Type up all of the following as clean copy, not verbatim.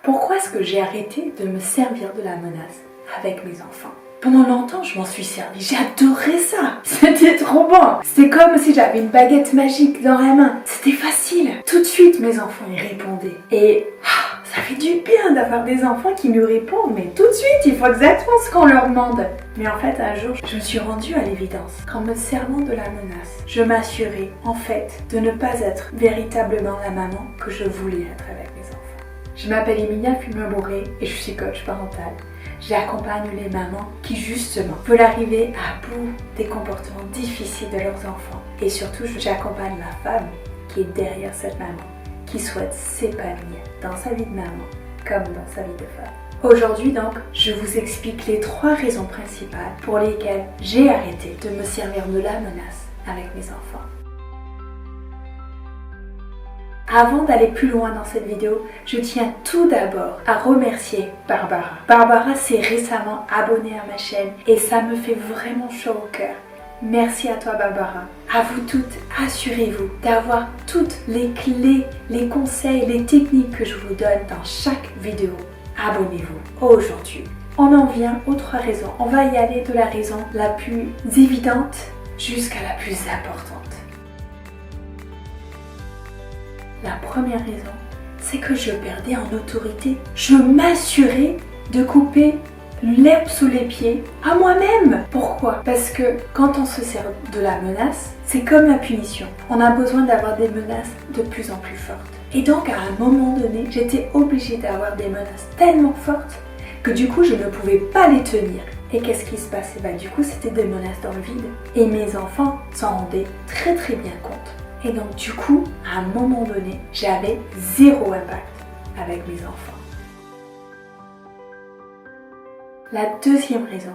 Pourquoi est-ce que j'ai arrêté de me servir de la menace avec mes enfants? Pendant longtemps, je m'en suis servi. J'ai adoré ça. C'était trop bon. C'était comme si j'avais une baguette magique dans la main. C'était facile. Tout de suite, mes enfants y répondaient. Et ça fait du bien d'avoir des enfants qui nous répondent. Mais tout de suite, il faut exactement ce qu'on leur demande. Mais en fait, un jour, je me suis rendue à l'évidence qu'en me servant de la menace, je m'assurais, en fait, de ne pas être véritablement la maman que je voulais être avec mes enfants. Je m'appelle Emilia Fulmer-Bourré et je suis coach parental. J'accompagne les mamans qui justement veulent arriver à bout des comportements difficiles de leurs enfants. Et surtout, j'accompagne la femme qui est derrière cette maman, qui souhaite s'épanouir dans sa vie de maman comme dans sa vie de femme. Aujourd'hui donc, je vous explique les 3 raisons principales pour lesquelles j'ai arrêté de me servir de la menace avec mes enfants. Avant d'aller plus loin dans cette vidéo, je tiens tout d'abord à remercier Barbara. Barbara s'est récemment abonnée à ma chaîne et ça me fait vraiment chaud au cœur. Merci à toi Barbara. À vous toutes, assurez-vous d'avoir toutes les clés, les conseils, les techniques que je vous donne dans chaque vidéo. Abonnez-vous aujourd'hui. On en vient aux 3 raisons. On va y aller de la raison la plus évidente jusqu'à la plus importante. La première raison, c'est que je perdais en autorité. Je m'assurais de couper l'herbe sous les pieds à moi-même. Pourquoi? Parce que quand on se sert de la menace, c'est comme la punition. On a besoin d'avoir des menaces de plus en plus fortes. Et donc à un moment donné, j'étais obligée d'avoir des menaces tellement fortes que du coup je ne pouvais pas les tenir. Et qu'est-ce qui se passait? Du coup c'était des menaces dans le vide. Et mes enfants s'en rendaient très très bien compte. Et donc du coup, à un moment donné, j'avais 0 impact avec mes enfants. La deuxième raison,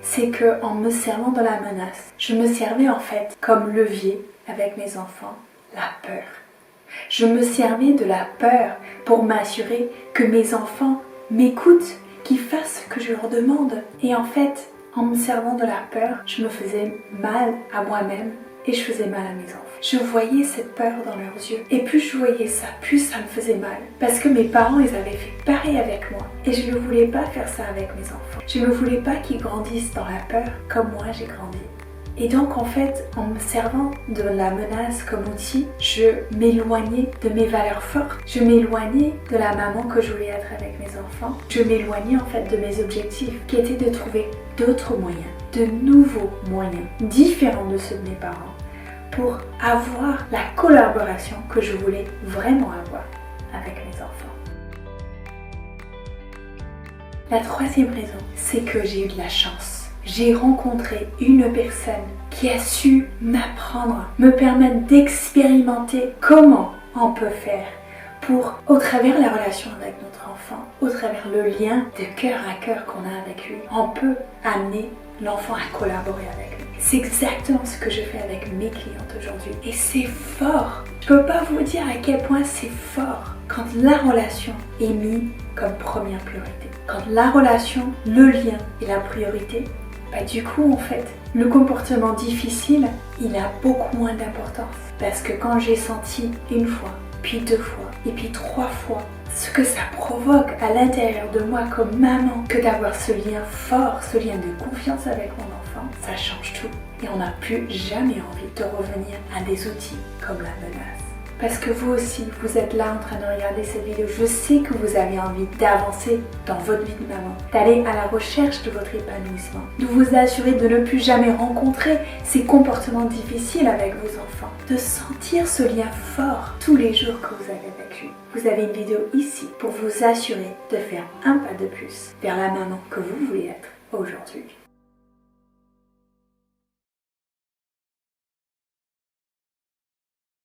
c'est que en me servant de la menace, je me servais en fait comme levier avec mes enfants, la peur. Je me servais de la peur pour m'assurer que mes enfants m'écoutent, qu'ils fassent ce que je leur demande. Et en fait, en me servant de la peur, je me faisais mal à moi-même et je faisais mal à mes enfants. Je voyais cette peur dans leurs yeux. Et plus je voyais ça, plus ça me faisait mal. Parce que mes parents, ils avaient fait pareil avec moi. Et je ne voulais pas faire ça avec mes enfants. Je ne voulais pas qu'ils grandissent dans la peur comme moi j'ai grandi. Et donc en fait, en me servant de la menace comme outil, je m'éloignais de mes valeurs fortes. Je m'éloignais de la maman que je voulais être avec mes enfants. Je m'éloignais en fait de mes objectifs qui étaient de trouver d'autres moyens, de nouveaux moyens, différents de ceux de mes parents, pour avoir la collaboration que je voulais vraiment avoir avec mes enfants. La troisième raison, c'est que j'ai eu de la chance. J'ai rencontré une personne qui a su m'apprendre, me permettre d'expérimenter comment on peut faire pour, au travers la relation avec notre enfant, au travers le lien de cœur à cœur qu'on a avec lui, on peut amener l'enfant à collaborer avec lui. C'est exactement ce que je fais avec mes clientes aujourd'hui. Et c'est fort. Je ne peux pas vous dire à quel point c'est fort quand la relation est mise comme première priorité. Quand la relation, le lien est la priorité, du coup en fait, le comportement difficile, il a beaucoup moins d'importance. Parce que quand j'ai senti une fois, puis 2 fois, et puis 3 fois, ce que ça provoque à l'intérieur de moi comme maman, que d'avoir ce lien fort, ce lien de confiance avec mon enfant, ça change tout. Et on n'a plus jamais envie de revenir à des outils comme la menace. Parce que vous aussi, vous êtes là en train de regarder cette vidéo. Je sais que vous avez envie d'avancer dans votre vie de maman, d'aller à la recherche de votre épanouissement, de vous assurer de ne plus jamais rencontrer ces comportements difficiles avec vos enfants, de sentir ce lien fort tous les jours que vous avez avec lui. Vous avez une vidéo ici pour vous assurer de faire un pas de plus vers la maman que vous voulez être aujourd'hui.